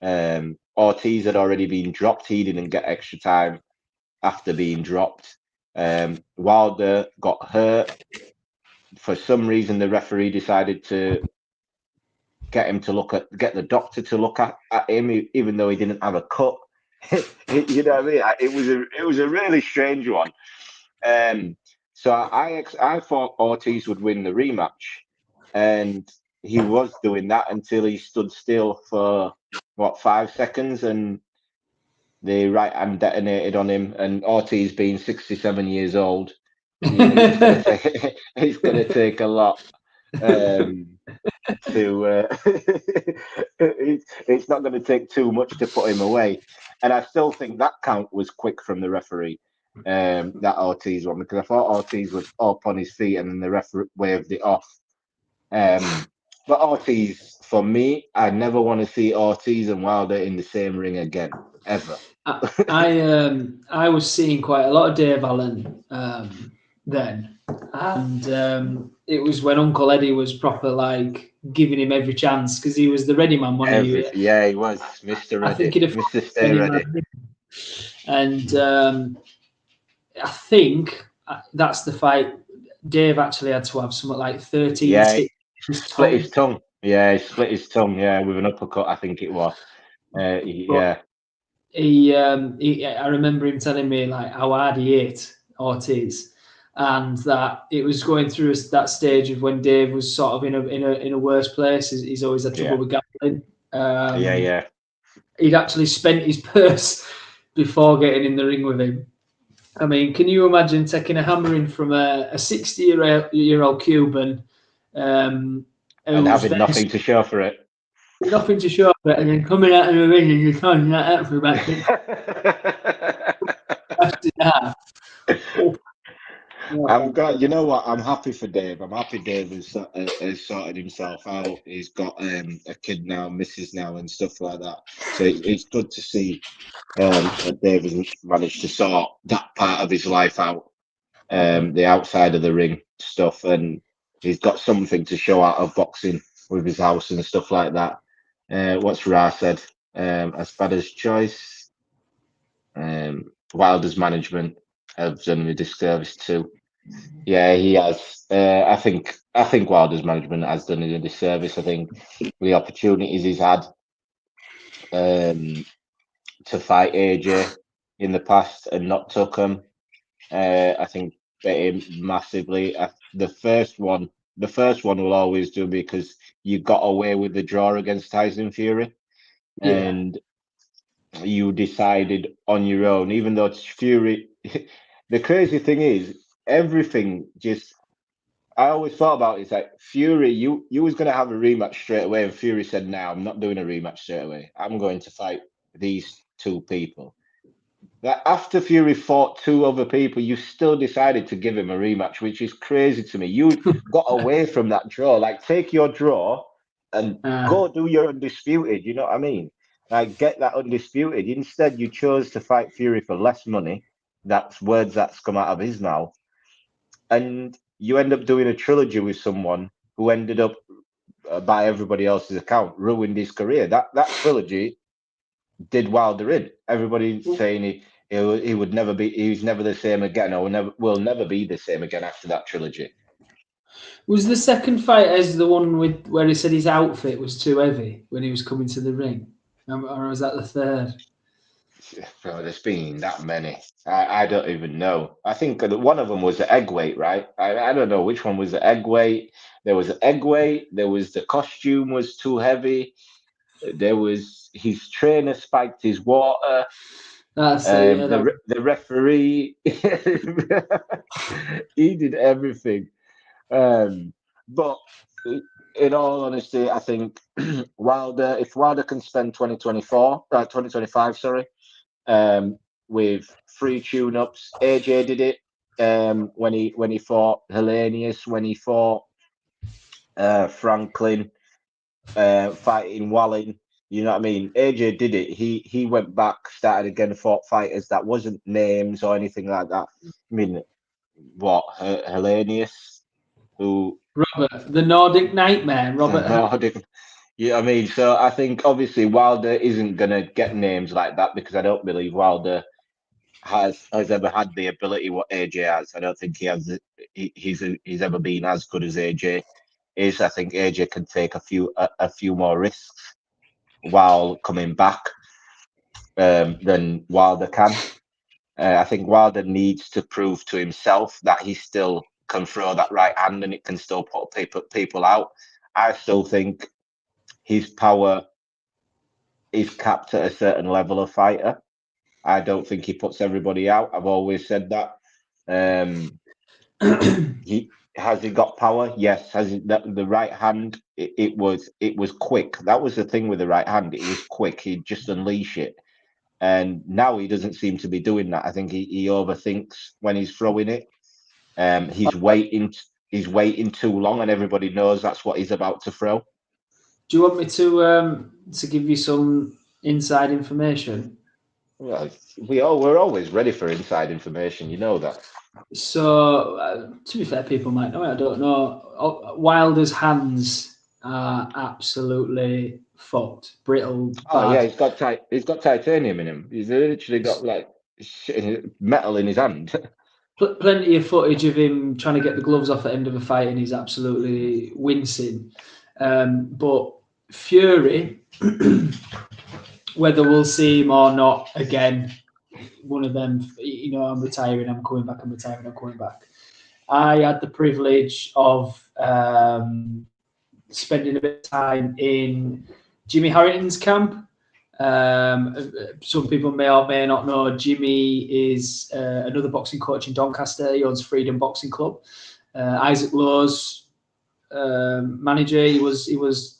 A: Ortiz had already been dropped. He didn't get extra time after being dropped. Wilder got hurt. For some reason, the referee decided to get the doctor to look at him, even though he didn't have a cut. You know what I mean? It was a really strange one. So I thought Ortiz would win the rematch, and he was doing that until he stood still for 5 seconds, and the right hand detonated on him. And Ortiz, being 67 years old, it's going to take a lot. It's not going to take too much to put him away, and I still think that count was quick from the referee, that Ortiz one, because I thought Ortiz was up on his feet and then the referee waved it off. But Ortiz, for me, I never want to see Ortiz and Wilder in the same ring again, ever.
C: I was seeing quite a lot of Dave Allen then, and it was when Uncle Eddie was proper like giving him every chance, because he was the ready man, wasn't he?
A: Yeah, he was Mr. Ready, Mr. Stay Ready.
C: And I think that's the fight. Dave actually had to have something like 13.
A: Yeah, split his tongue. Yeah, he split his tongue. Yeah, with an uppercut, I think it was. Yeah.
C: I remember him telling me like how hard he hit Ortiz, and that it was going through that stage of when Dave was sort of in a worse place. He's always had trouble with gambling. He'd actually spent his purse before getting in the ring with him. I mean, can you imagine taking a hammering from a 60-year-old Cuban
A: and having nothing to show for it?
C: Nothing to show for it, and then coming out of the ring and you're turning that out for about
A: I'm glad. You know what? I'm happy for Dave. I'm happy Dave has sorted himself out. He's got a kid now, missus now, and stuff like that. So it's good to see that Dave has managed to sort that part of his life out, the outside of the ring stuff, and he's got something to show out of boxing with his house and stuff like that. What's Ra said? As bad as choice, Wilder's management have done him a disservice too. Yeah, he has. I think Wilder's management has done him a disservice. I think the opportunities he's had to fight AJ in the past and not took them, I think bet him massively. The first one will always do, because you got away with the draw against Tyson Fury, and you decided on your own, even though it's Fury. The crazy thing is, everything just, I always thought about it, it's like Fury, you was going to have a rematch straight away, and Fury said, no, I'm not doing a rematch straight away. I'm going to fight these two people. That after Fury fought two other people, you still decided to give him a rematch, which is crazy to me. You got away from that draw. Like, take your draw and go do your undisputed. You know what I mean? Like, get that undisputed. Instead, you chose to fight Fury for less money. That's words that's come out of his mouth. And you end up doing a trilogy with someone who ended up, by everybody else's account, ruined his career. That trilogy did Wilder in. Everybody's saying he would never be. He's never the same again, or will never be the same again after that trilogy.
C: Was the second fight as the one where he said his outfit was too heavy when he was coming to the ring, or was that the third?
A: Bro, there's been that many. I don't even know. I think one of them was the egg weight, right? I don't know which one was the egg weight. There was the egg weight. There was the costume was too heavy. There was his trainer spiked his water. The referee, he did everything. But in all honesty, I think Wilder, if Wilder can spend 2025, with 3 tune-ups, AJ did it when he fought Hellenius, when he fought Franklin, fighting Wallin. You know what I mean? AJ did it. He went back, started again, fought fighters that wasn't names or anything like that. I mean, what, Hellenius, who
C: Robert, the Nordic Nightmare, Robert.
A: Nordic. Yeah, I mean, so I think obviously Wilder isn't gonna get names like that, because I don't believe Wilder has ever had the ability what AJ has. I don't think he has. He's ever been as good as AJ. is I think AJ can take a few more risks while coming back than Wilder can. I think Wilder needs to prove to himself that he still can throw that right hand and it can still put people out. I still think his power is capped at a certain level of fighter. I don't think he puts everybody out. I've always said that. Has he got power? Yes. Has he, the right hand? It was quick. That was the thing with the right hand. It was quick. He'd just unleash it. And now he doesn't seem to be doing that. I think he overthinks when he's throwing it. He's waiting too long, and everybody knows that's what he's about to throw.
C: Do you want me to give you some inside information?
A: Well, we're always ready for inside information. You know that.
C: So, to be fair, people might know it. I don't know. Wilder's hands are absolutely fucked, brittle.
A: Oh
C: bad.
A: yeah, he's got titanium in him. He's literally got like metal in his hand.
C: Plenty of footage of him trying to get the gloves off at the end of a fight, and he's absolutely wincing. But Fury, whether we'll see him or not again, one of them, I'm retiring, I'm coming back, I'm retiring, I'm coming back. I had the privilege of spending a bit of time in Jimmy Harrington's camp. Some people may or may not know Jimmy is another boxing coach in Doncaster. He owns Freedom Boxing Club. Isaac Lowe's manager. He was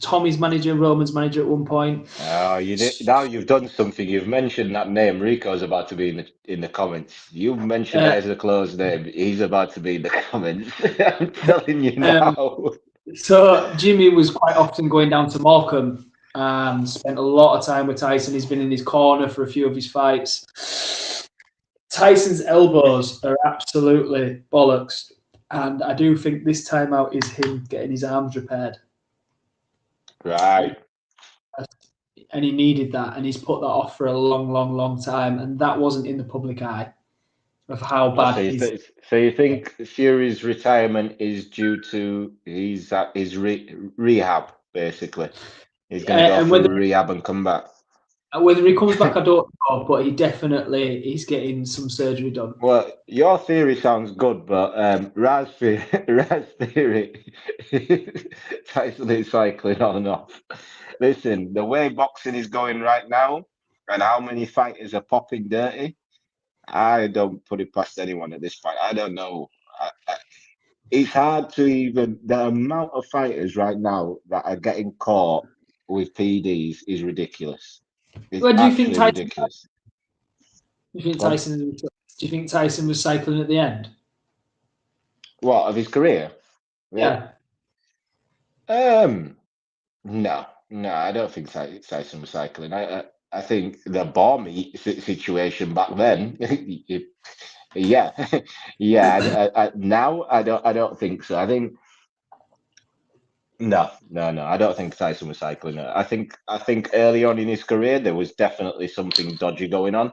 C: Tommy's manager, Roman's manager at one point.
A: Oh, now you've done something. You've mentioned that name. Rico's about to be in the comments. You've mentioned Isaac Lowe's name. He's about to be in the comments. I'm telling you now.
C: So Jimmy was quite often going down to Morecambe and spent a lot of time with Tyson. He's been in his corner for a few of his fights. Tyson's elbows are absolutely bollocks. And I do think this time out is him getting his arms repaired.
A: Right.
C: And he needed that. And he's put that off for a long, long, long time. And that wasn't in the public eye of how bad
A: So you think Fury's retirement is due to his rehab, basically? He's going to go through rehab and come back.
C: Whether he comes back, I don't know, but he's getting some surgery done.
A: Well, your theory sounds good, but Raz theory, Tyson is cycling on and off. Listen, the way boxing is going right now, and how many fighters are popping dirty, I don't put it past anyone at this point. I don't know. It's hard to even. The amount of fighters right now that are getting caught with PDs is ridiculous.
C: Well, do you think Tyson? Ridiculous. Do you think Tyson was cycling at the end?
A: What, of his career?
C: Yeah.
A: No, I don't think Tyson was cycling. I think the ball meat situation back then. Yeah. Now I don't think so. I think no. I don't think Tyson was cycling. I think early on in his career there was definitely something dodgy going on.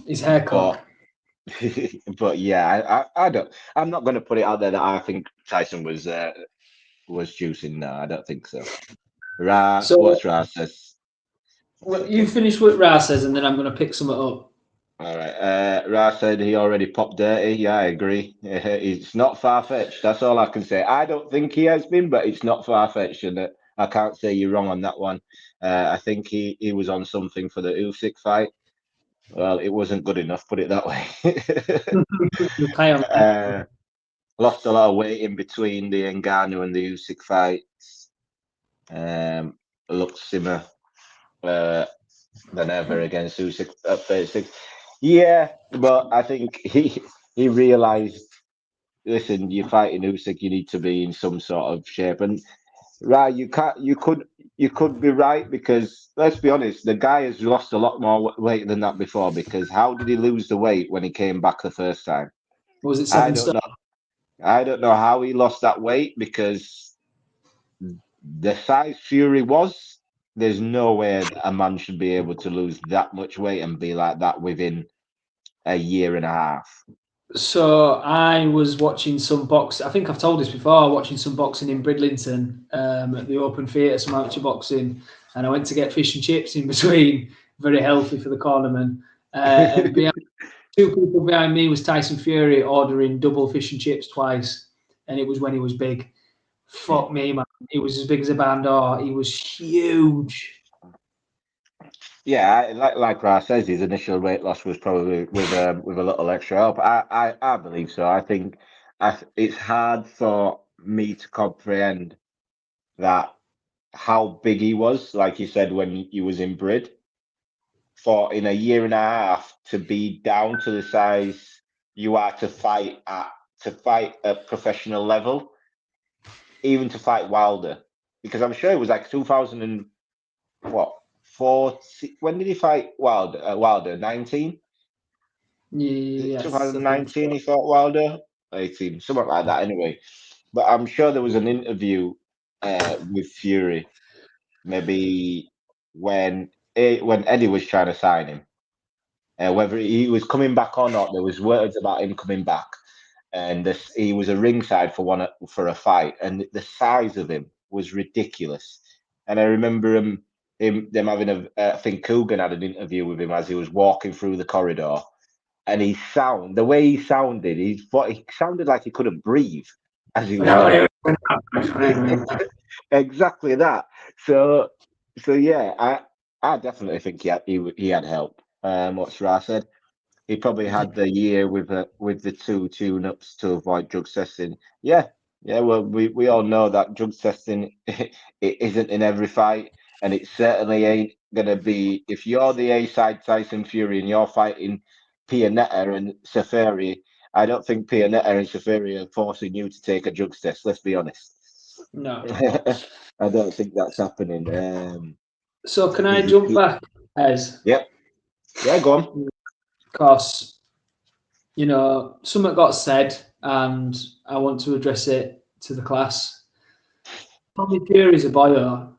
C: His haircut.
A: But yeah, I don't. I'm not going to put it out there that I think Tyson was juicing. No, I don't think so. What's Raz says?
C: Well, you finish what Raz says, and then I'm going to pick something up.
A: All right. Raz said he already popped dirty. Yeah, I agree. It's not far-fetched. That's all I can say. I don't think he has been, but it's not far-fetched, and I can't say you're wrong on that one. I think he was on something for the Usyk fight. Well, it wasn't good enough, put it that way. Lost a lot of weight in between the Ngannou and the Usyk fights. Looked simmer than ever against Usyk at 36. Yeah, but I think he realised, listen, you're fighting Usyk, you need to be in some sort of shape. And right, you could be right, because let's be honest, the guy has lost a lot more weight than that before. Because how did he lose the weight when he came back the first time?
C: Was it 7 stone?
A: I don't know how he lost that weight, because the size Fury was, there's no way that a man should be able to lose that much weight and be like that within a year and a half.
C: So I was watching some I think I've told this before. Watching some boxing in Bridlington at the Open Theatre, some amateur boxing, and I went to get fish and chips in between. Very healthy for the cornerman. And two people behind me was Tyson Fury ordering double fish and chips twice, and it was when he was big. Fuck me, man! He was as big as a bandor. He was huge.
A: Yeah, like Ra says, his initial weight loss was probably with a little extra help. I believe so. I think it's hard for me to comprehend that how big he was, like you said, when he was in Brid, for in a year and a half to be down to the size you are to fight at professional level, even to fight Wilder, because I'm sure it was like 2000 and what 40. When did he fight Wilder? Wilder 19.
C: Yes,
A: 2019 he fought Wilder, 18, something like that. Anyway, but I'm sure there was an interview with Fury, maybe when Eddie was trying to sign him, whether he was coming back or not. There was words about him coming back, and he was a ringside for a fight, and the size of him was ridiculous. And I remember them having I think Coogan had an interview with him as he was walking through the corridor, and the way he sounded, he sounded like he couldn't breathe as he was talking. Exactly that. So yeah, I definitely think he had help. What Ra said. He probably had the year with the two tune-ups to avoid drug testing. Yeah, yeah. Well, we all know that drug testing it isn't in every fight, and it certainly ain't gonna be if you're the A-side Tyson Fury and you're fighting Pianetta and Safari. I don't think Pianetta and Safari are forcing you to take a drugs test. Let's be honest.
C: No.
A: I don't think that's happening.
C: So can I jump back, Ez?
A: Yep. Yeah, go on.
C: Because, something got said, and I want to address it to the class. Tommy Fury's a boyo.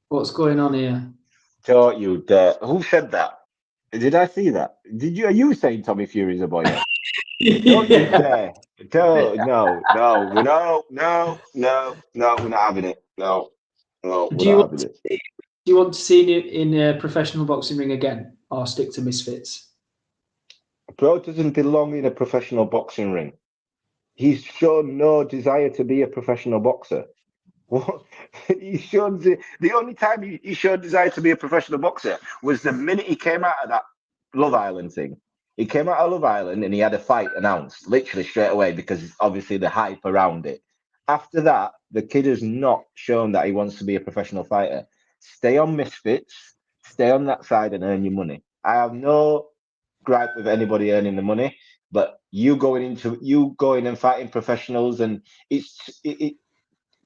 C: What's going on here?
A: Don't you dare. Who said that? Did I see that? Are you saying Tommy Fury's a boy? Don't you dare. No, we're not having it. No, we're not having it.
C: Do you want to see him in a professional boxing ring again, or stick to Misfits?
A: Bro doesn't belong in a professional boxing ring. He's shown no desire to be a professional boxer. What? The only time he showed desire to be a professional boxer was the minute he came out of that Love Island thing. He came out of Love Island and he had a fight announced literally straight away because obviously the hype around it. After that, the kid has not shown that he wants to be a professional fighter. Stay on Misfits, stay on that side and earn your money. I have no gripe with anybody earning the money, but you going and fighting professionals, and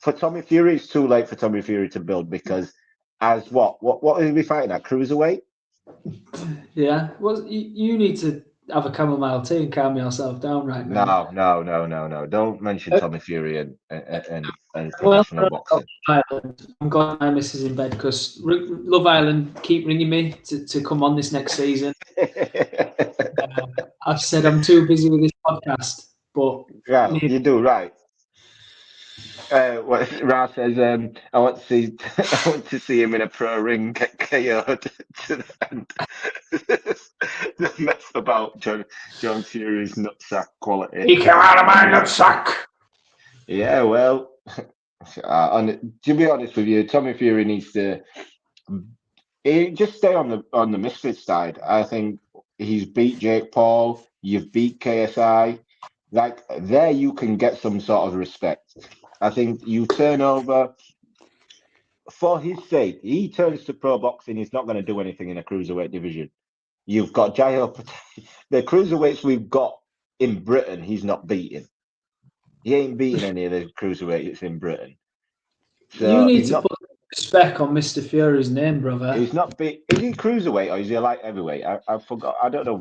A: for Tommy Fury, it's too late for Tommy Fury to build because as what is he fighting at? Cruiserweight?
C: Yeah. Well, you need to have a chamomile tea and calm yourself down right now.
A: No. Don't mention Tommy Fury and professional boxing.
C: I'm glad my missus in bed because Love Island keep ringing me to come on this next season. I've said I'm too busy with this podcast, but
A: yeah, you do right. What Ra says, I want to see him in a pro ring get KO'd to the end. The mess about John Fury's nutsack quality.
C: He came out of my nutsack.
A: Yeah, well, to be honest with you, Tommy Fury needs to just stay on the Misfits side. I think he's beat Jake Paul. You've beat KSI. Like there, you can get some sort of respect. I think you turn over for his sake. He turns to pro boxing. He's not going to do anything in a cruiserweight division. You've got Jairo. The cruiserweights we've got in Britain, he's not beating. He ain't beating any of the cruiserweights in Britain. So
C: you need to put respect on Mr. Fury's name, brother.
A: He's not beat. Is he cruiserweight or is he a light heavyweight? I forgot. I don't know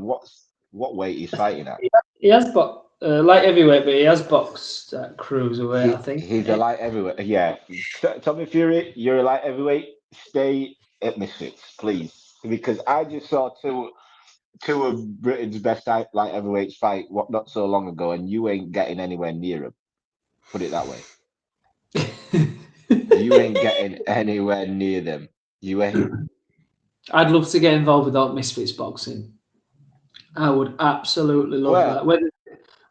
A: what weight he's fighting at.
C: He has got light heavyweight, but he has boxed at cruiserweight. I think
A: he's a light heavyweight. Yeah, Tommy Fury, you're a light heavyweight. Stay at Misfits, please, because I just saw two of Britain's best light heavyweights fight not so long ago, and you ain't getting anywhere near them. Put it that way. You ain't getting anywhere near them. You ain't.
C: I'd love to get involved with that Misfits boxing. I would absolutely love that.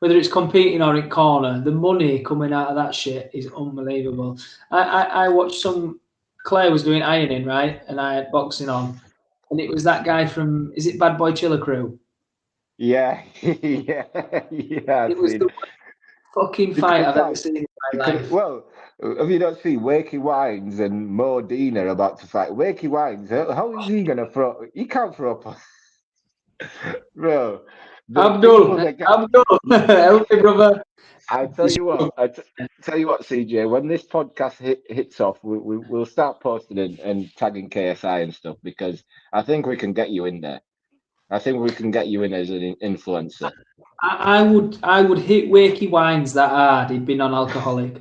C: Whether it's competing or in corner, the money coming out of that shit is unbelievable. I watched Claire was doing ironing, right? And I had boxing on. And it was that guy from, is it Bad Boy Chiller Crew?
A: Yeah. yeah.
C: It was the fucking fight I've ever seen in my life.
A: Well, have you not seen Wakey Wines and Mo Dean are about to fight? Wakey Wines, how is he going to throw? He can't throw up. Bro.
C: Abdul, help me, brother.
A: I tell you what, CJ, when this podcast hits off, we'll start posting and tagging KSI and stuff, because I think we can get you in there. I think we can get you in as an influencer.
C: I would hit Wakey Wines that hard. He'd been non-alcoholic.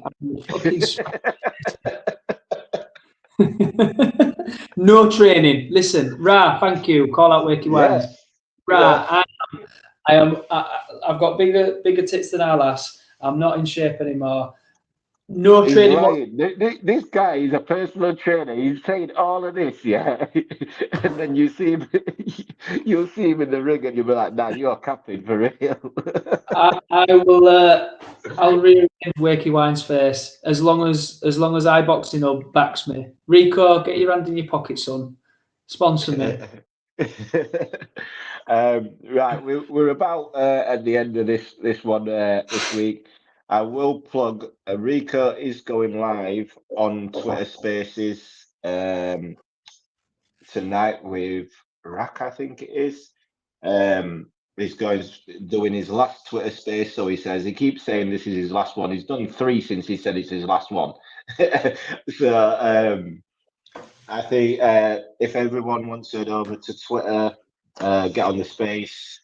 C: No training. Listen, Ra, thank you. Call out Wakey Wines.
A: Yeah.
C: Ra, yeah. I've got bigger tits than our lass. I'm not in shape anymore. No
A: He's
C: training.
A: lying. This guy is a personal trainer. He's saying all of this, yeah. And then you'll see him in the ring, and you'll be like, "Nah, you're capping for real."
C: I'll rearrange Wakey Wine's face as long as iBoxingHub backs me. Rico, get your hand in your pocket, son. Sponsor me.
A: Right, we're about at the end of this one this week. I will plug. Rico is going live on Twitter Spaces tonight with Rack, I think it is. He's doing his last Twitter Space, so he keeps saying this is his last one. He's done 3 since he said it's his last one. So I think if everyone wants to head over to Twitter, get on the space.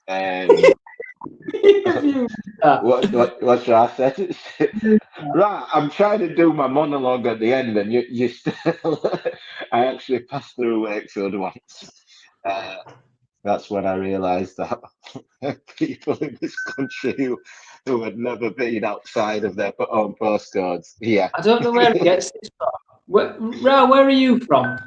A: What's that said? Right, I'm trying to do my monologue at the end, and you still. I actually passed through Wakefield once. That's when I realised that people in this country who had never been outside of their own postcodes. Yeah,
C: I don't know where it gets this from. Where are you from?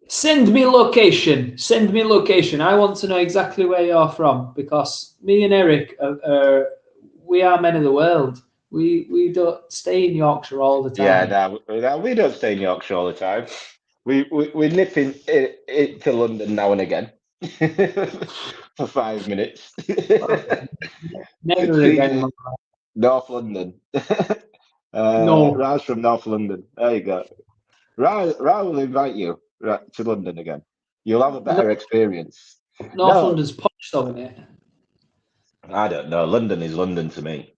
C: Send me location. Send me location. I want to know exactly where you're from, because me and Eric we are men of the world. We don't stay in Yorkshire all the time.
A: Yeah, no, we don't stay in Yorkshire all the time. We nip in to London now and again for 5 minutes.
C: Never again.
A: North London.
C: No.
A: Ra's from North London. There you go. Ra will invite you to London again. You'll have a better experience.
C: North London's posh, though, isn't it?
A: I don't know. London is London to me.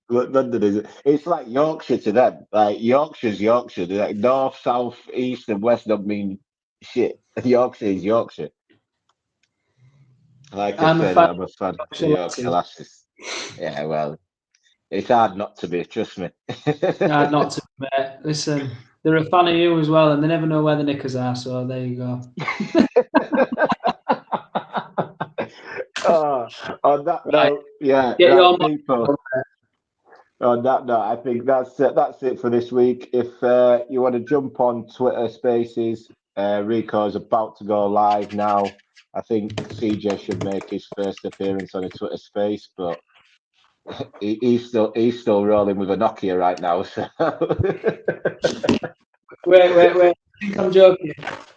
A: London it's like Yorkshire to them. Like Yorkshire's Yorkshire. They're like north, south, east, and west don't mean shit. Yorkshire is Yorkshire. Like I'm a fan of Yorkshire lasses. Yeah, well, it's hard not to be, trust me.
C: Hard not to be, mate. Listen, they're a fan of you as well, and they never know where the knickers are, so there you go.
A: On that note, yeah. On that note, I think that's it for this week. If you want to jump on Twitter Spaces, Rico's about to go live now. I think CJ should make his first appearance on a Twitter Space, but he's still rolling with a Nokia right now. So
C: wait! I'm joking.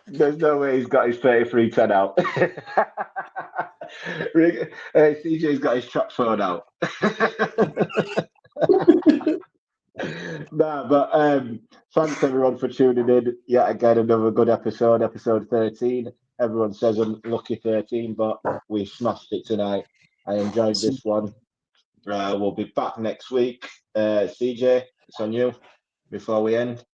A: There's no way he's got his 3310 out. CJ's got his trap phone out. Nah, but thanks everyone for tuning in. Yet again, another good episode 13. Everyone says unlucky 13, but we smashed it tonight. I enjoyed this one. We'll be back next week. CJ, it's on you before we end.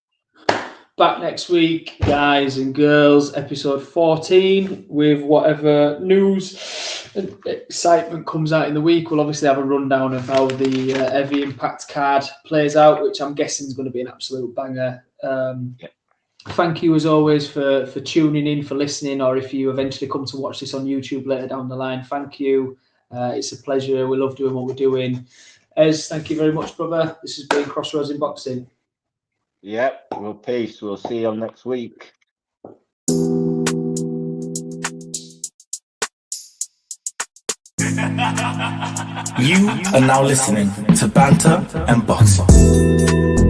C: Back next week, guys and girls, episode 14, with whatever news and excitement comes out in the week. We'll obviously have a rundown of how the Heavy Impact card plays out, which I'm guessing is going to be an absolute banger. Thank you as always for tuning in, for listening, or if you eventually come to watch this on YouTube later down the line, thank you. It's a pleasure. We love doing what we're doing. Ez, thank you very much, brother. This has been Crossroads in Boxing.
A: Yep, well, peace. We'll see you next week.
B: You are now listening to Banter and Boxing.